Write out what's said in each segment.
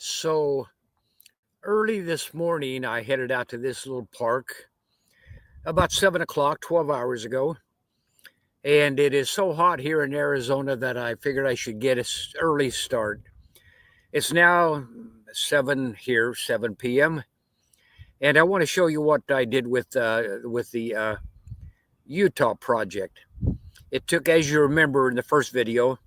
So early this morning, I headed out to this little park about 7 o'clock, 12 hours ago. And it is so hot here in Arizona that I figured I should get an early start. It's now 7 here, 7 p.m. And I want to show you what I did with the Utah project. It took, as you remember in the first video,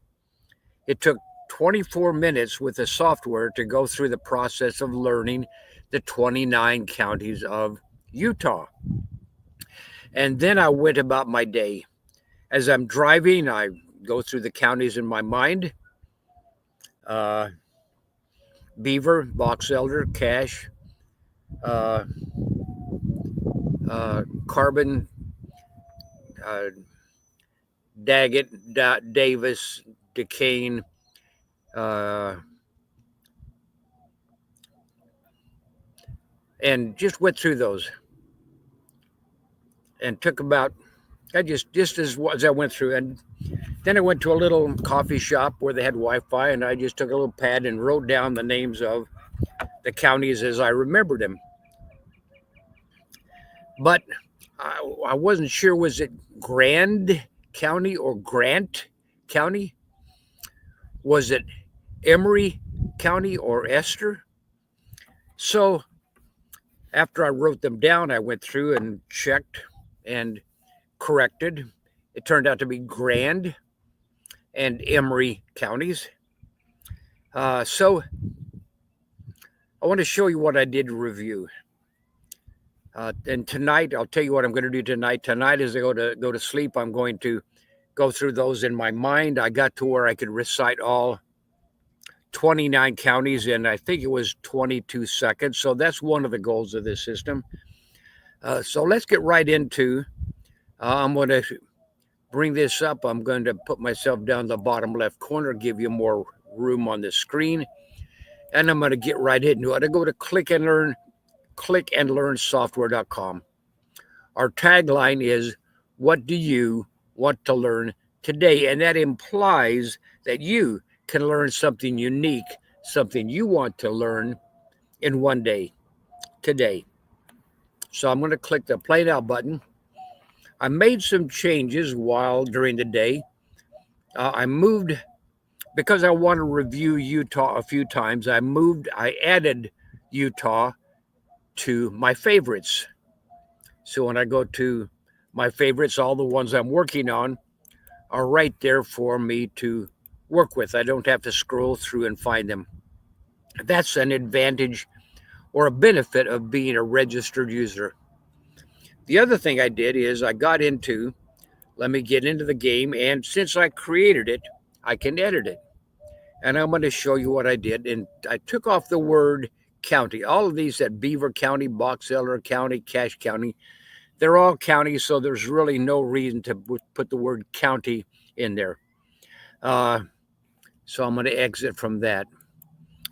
it took 24 minutes with the software to go through the process of learning the 29 counties of Utah. And then I went about my day. As I'm driving, I go through the counties in my mind. Beaver, Box Elder, Cache, uh, Carbon, uh, Daggett, Davis, Duquesne, and just went through those and took about I just as I went through. And then I went to a little coffee shop where they had Wi-Fi, and I just took a little pad and wrote down the names of the counties as I remembered them. But I wasn't sure, was it Grand County or Grant County? Was it Emery County or Esther? So after I wrote them down, I went through and checked and corrected. It turned out to be Grand and Emery counties. So I want to show you what I did to review. And tonight, I'll tell you what I'm going to do tonight. Tonight, as I go to sleep, I'm going to go through those in my mind. I got to where I could recite all 29 counties in, I think it was 22 seconds. So that's one of the goals of this system. So let's get right into. I'm going to bring this up. I'm going to put myself down the bottom left corner, give you more room on the screen, and I'm going to get right into it. I go to clickandlearnsoftware.com. Our tagline is, what do you want to learn today? And that implies that you can learn something unique, something you want to learn in one day, today. So I'm going to click the play now button. I made some changes during the day. I moved, because I want to review Utah a few times, I added Utah to my favorites. So when I go to my favorites, all the ones I'm working on are right there for me to work with. I don't have to scroll through and find them. That's an advantage or a benefit of being a registered user. The other thing I did is let me get into the game, and since I created it, I can edit it. And I'm going to show you what I did. And I took off the word county. All of these at Beaver County, Box Elder County, Cache County, they're all counties, so there's really no reason to put the word county in there. So I'm going to exit from that.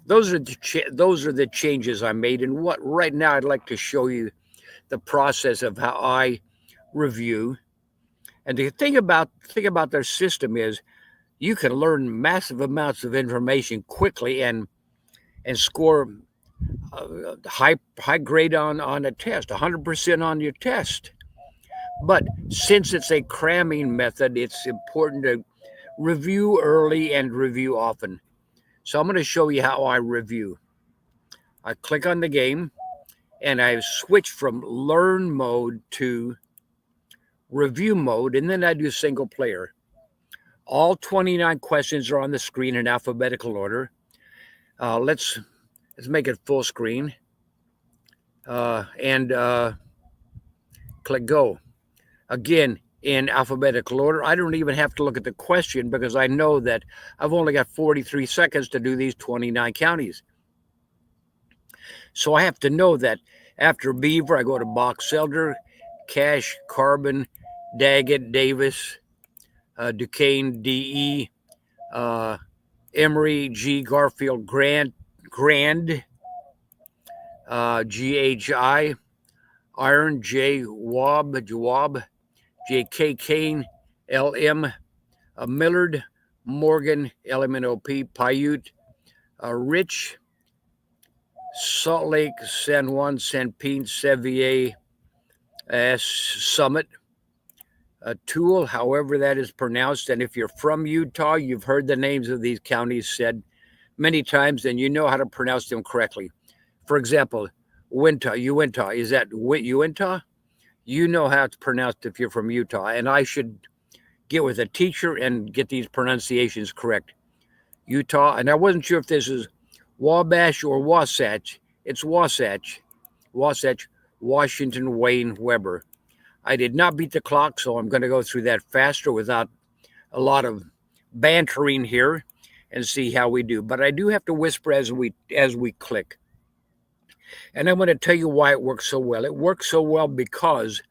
Those are the changes I made. And what right now I'd like to show you the process of how I review. And the thing about their system is you can learn massive amounts of information quickly and score high grade on a test, 100% on your test. But since it's a cramming method, it's important to review early and review often. So I'm going to show you how I review. I click on the game, and I switch from learn mode to review mode, and then I do single player. All 29 questions are on the screen in alphabetical order. Let's make it full screen, and click go. Again, in alphabetical order. I don't even have to look at the question because I know that I've only got 43 seconds to do these 29 counties. So I have to know that after Beaver, I go to Box Elder, Cache, Carbon, Daggett, Davis, Duquesne, DE, Emery, G, Garfield, Grand, GHI, Iron, J, Jawab, J.K. Kane, L.M., Millard, Morgan, LMNOP, Paiute, Rich, Salt Lake, San Juan, San Pete, Sevier, Summit, Tool, however that is pronounced. And if you're from Utah, you've heard the names of these counties said many times, and you know how to pronounce them correctly. For example, Uintah, is that Uintah? You know how it's pronounced if you're from Utah, and I should get with a teacher and get these pronunciations correct. Utah, and I wasn't sure if this is Wabash or Wasatch. It's Wasatch, Washington, Wayne, Weber. I did not beat the clock, so I'm going to go through that faster without a lot of bantering here and see how we do. But I do have to whisper as we click. And I'm going to tell you why it works so well. It works so well because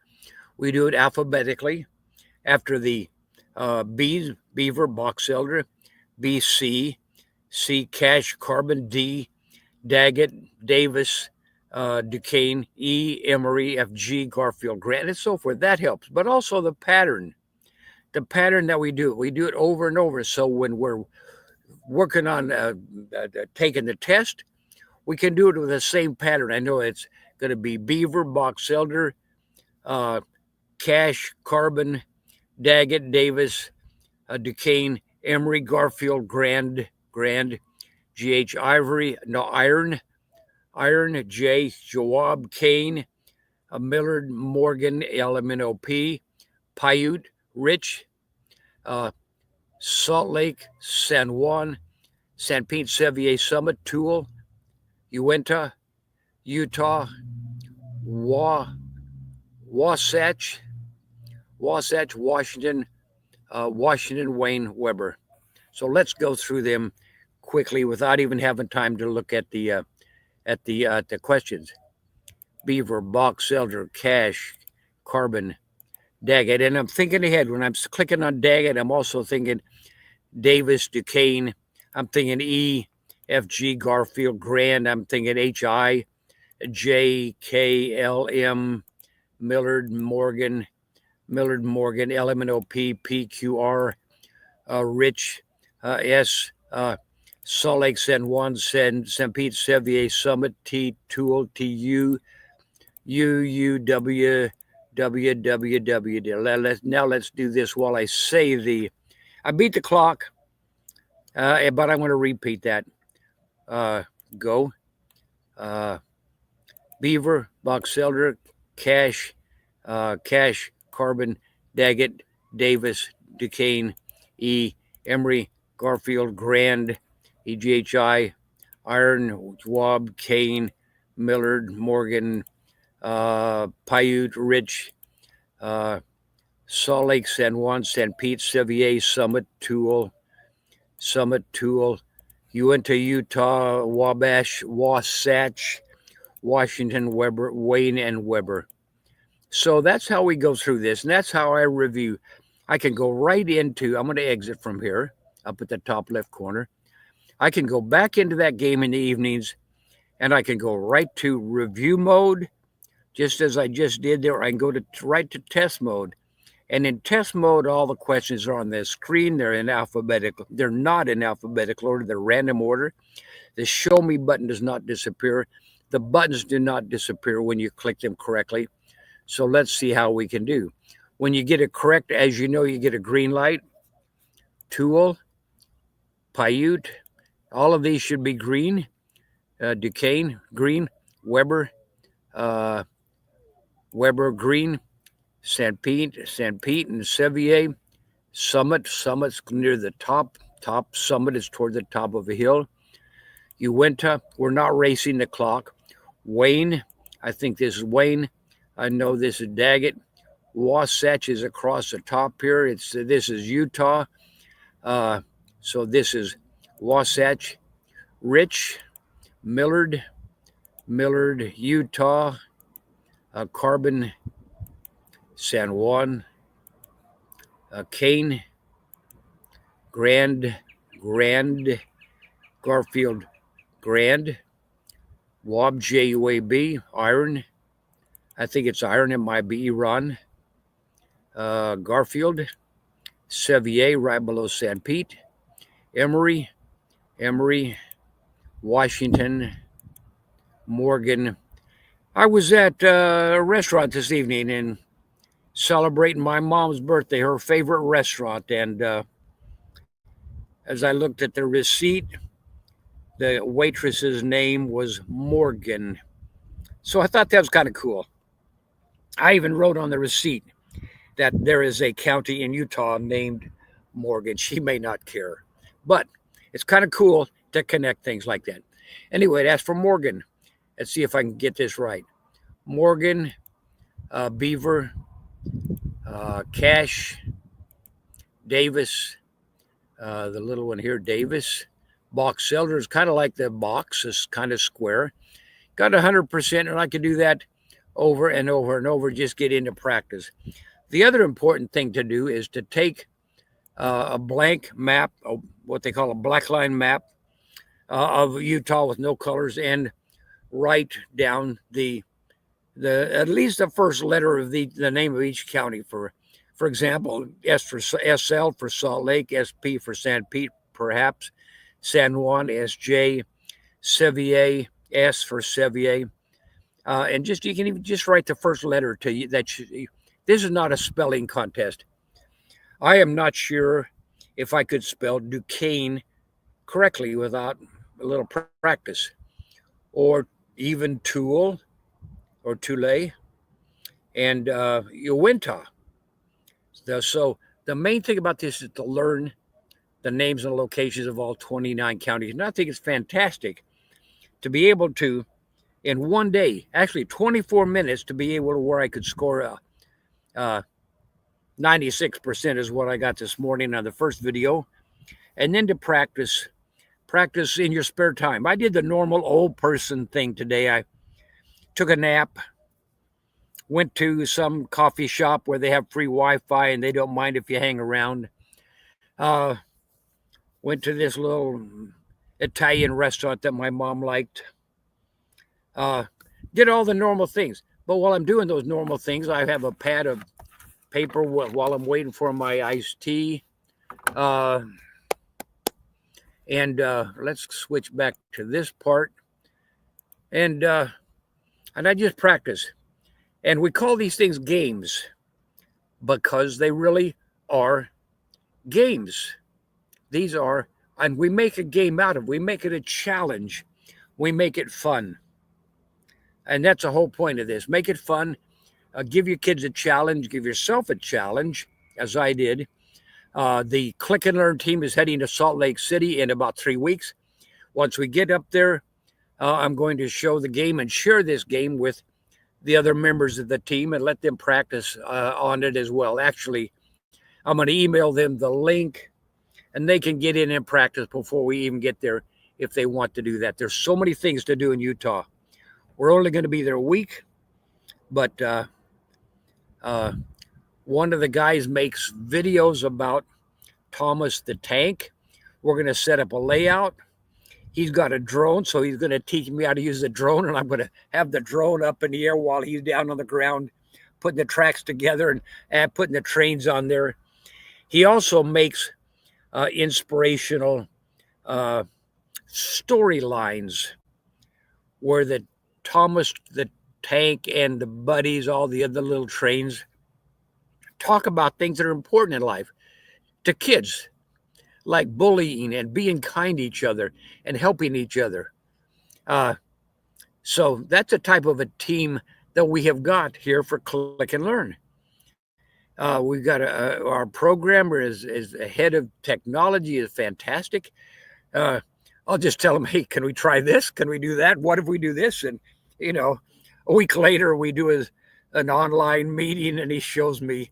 we do it alphabetically after the B's, Beaver, Box Elder, B, C, Cash, Carbon, D, Daggett, Davis, Duquesne, E, Emory, F, G, Garfield, Grant, and so forth. That helps. But also the pattern that we do it over and over. So when we're working on taking the test, we can do it with the same pattern. I know it's going to be Beaver, Box Elder, Cash, Carbon, Daggett, Davis, Duquesne, Emory, Garfield, Grand, G.H. Ivory, no, Iron, J, Jawab, Kane, Millard, Morgan, LMNOP, Paiute, Rich, Salt Lake, San Juan, San Pete, Sevier, Summit, Tool, Uintah, Utah, Wasatch, Washington, Wayne, Weber. So let's go through them quickly without even having time to look at the questions. Beaver, Box Elder, Cash, Carbon, Daggett, and I'm thinking ahead when I'm clicking on Daggett. I'm also thinking Davis, Duquesne. I'm thinking E, F, G, Garfield, Grand. I'm thinking H, I, J, K, L, M, Millard, Morgan, LMNOP, P, Q, R, Rich, S, Salt Lake, San Juan, San Pete, Sevier, Summit, T, Tool, TU, W, Now let's do this while I say I beat the clock, but I'm going to repeat that. Go. Beaver, Box Elder, Cash, Carbon, Daggett, Davis, Duquesne, E, Emory, Garfield, Grand, EGHI, Iron, Schwab, Kane, Millard, Morgan, Paiute, Rich, Salt Lake, San Juan, San Pete, Sevier, Summit, Tool, Uintah, Utah, Wabash, Wasatch, Washington, Weber, Wayne, and Weber. So that's how we go through this, and that's how I review. I can go right into, I'm going to exit from here, up at the top left corner. I can go back into that game in the evenings, and I can go right to review mode, just as I just did there. I can go right to test mode. And in test mode, all the questions are on the screen. They're in alphabetical. They're not in alphabetical order. They're random order. The show me button does not disappear. The buttons do not disappear when you click them correctly. So let's see how we can do. When you get it correct, as you know, you get a green light. Tool, Paiute, all of these should be green. Duquesne, green. Weber, green. San Pete, and Sevier. Summit's near the top. Summit is toward the top of a hill. Uintah, we're not racing the clock. Wayne, I think this is Wayne. I know this is Daggett. Wasatch is across the top here. This is Utah. So this is Wasatch. Rich, Millard, Utah. Carbon, San Juan. Kane, Grand, Garfield, Grand. Wab, JUAB, Iron. I think it's Iron. It might be Iran. Garfield, Sevier, right below San Pete. Emory, Washington, Morgan. I was at a restaurant this evening and celebrating my mom's birthday, her favorite restaurant. And as I looked at the receipt, the waitress's name was Morgan. So I thought that was kind of cool. I even wrote on the receipt that there is a county in Utah named Morgan. She may not care, but it's kind of cool to connect things like that. Anyway, that's for Morgan. Let's see if I can get this right. Morgan, Beaver, Cash, Davis, the little one here, Davis. Box Elder is kind of like the box, is kind of square. Got 100%, and I could do that over and over and over, just get into practice. The other important thing to do is to take a blank map, what they call a black line map of Utah with no colors, and write down the at least the first letter of the name of each county. For example, S for SL for Salt Lake, SP for San Pete, perhaps San Juan, SJ, Sevier, S for Sevier, and just you can even just write the first letter to you. This is not a spelling contest. I am not sure if I could spell Duquesne correctly without a little practice, or even Tool or Tule and Uinta. So the main thing about this is to learn the names and locations of all 29 counties. And I think it's fantastic to be able to, in one day, actually 24 minutes, to be able to where I could score 96% is what I got this morning on the first video. And then to practice in your spare time. I did the normal old person thing today. I took a nap, went to some coffee shop where they have free Wi-Fi and they don't mind if you hang around. Went to this little Italian restaurant that my mom liked. Did all the normal things. But while I'm doing those normal things, I have a pad of paper while I'm waiting for my iced tea. And let's switch back to this part. And I just practice. And we call these things games because they really are games. These are, and we make a game out of it. We make it a challenge. We make it fun. And that's the whole point of this. Make it fun. Give your kids a challenge. Give yourself a challenge, as I did. The Click and Learn team is heading to Salt Lake City in about 3 weeks. Once we get up there, I'm going to show the game and share this game with the other members of the team and let them practice on it as well. Actually, I'm going to email them the link and they can get in and practice before we even get there if they want to do that. There's so many things to do in Utah. We're only going to be there a week, but one of the guys makes videos about Thomas the Tank. We're going to set up a layout. He's got a drone, so he's going to teach me how to use the drone, and I'm going to have the drone up in the air while he's down on the ground, putting the tracks together and putting the trains on there. He also makes inspirational storylines where the Thomas the Tank and the buddies, all the other little trains, talk about things that are important in life to kids, like bullying and being kind to each other and helping each other. So that's a type of a team that we have got here for Click and Learn. We've got our programmer is head of technology, is fantastic. I'll just tell him, hey, can we try this? Can we do that? What if we do this? And, a week later, we do an online meeting and he shows me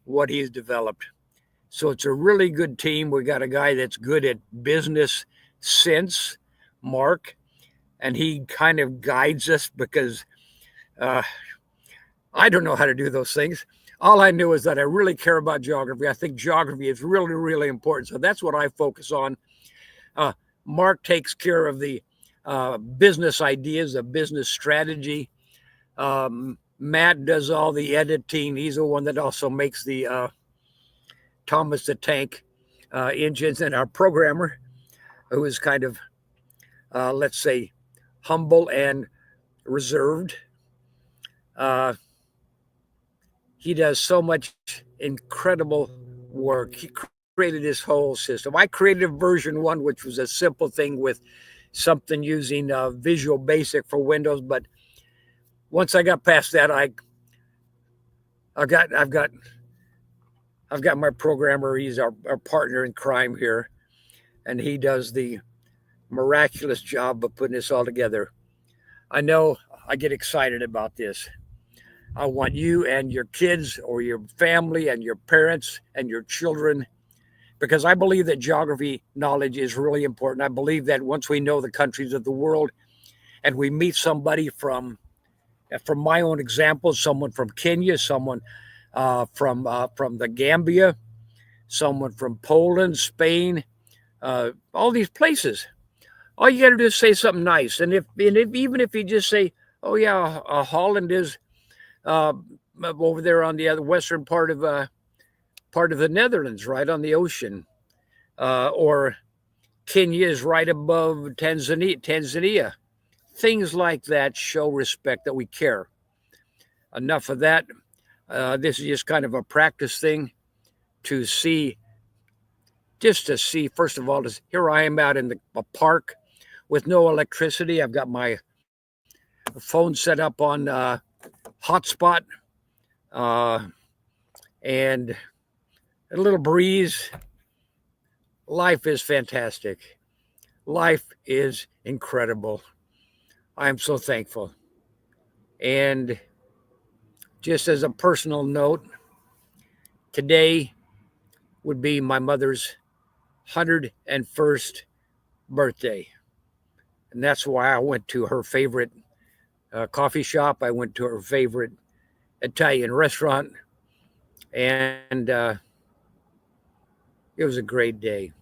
what he's developed. So it's a really good team. We got a guy that's good at business sense, Mark, and he kind of guides us because I don't know how to do those things. All I knew is that I really care about geography. I think geography is really, really important. So that's what I focus on. Mark takes care of the business ideas, the business strategy. Matt does all the editing. He's the one that also makes the Thomas the Tank engines, and our programmer, who is kind of, let's say, humble and reserved. Uh, he does so much incredible work. He created this whole system. I created version 1, which was a simple thing with something using Visual Basic for Windows. But once I got past that, I've got my programmer. He's our partner in crime here, and he does the miraculous job of putting this all together. I know I get excited about this. I want you and your kids or your family and your parents and your children, because I believe that geography knowledge is really important. I believe that once we know the countries of the world and we meet somebody from my own example, someone from Kenya, someone from the Gambia, someone from Poland, Spain, all these places. All you got to do is say something nice, and even if you just say, "Oh yeah, Holland is over there on the other western part of the Netherlands, right on the ocean," or Kenya is right above Tanzania. Things like that show respect, that we care. Enough of that. This is just kind of a practice thing to see. Just to see, first of all, here I am out in a park with no electricity. I've got my phone set up on hotspot, and a little breeze. Life is fantastic. Life is incredible. I am so thankful. And just as a personal note, today would be my mother's 101st birthday. And that's why I went to her favorite coffee shop. I went to her favorite Italian restaurant. And it was a great day.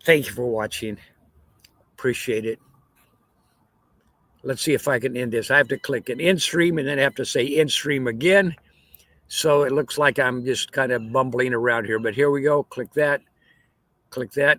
Thank you for watching. Appreciate it. Let's see if I can end this. I have to click an end stream and then I have to say end stream again. So it looks like I'm just kind of bumbling around here. But here we go. Click that. Click that.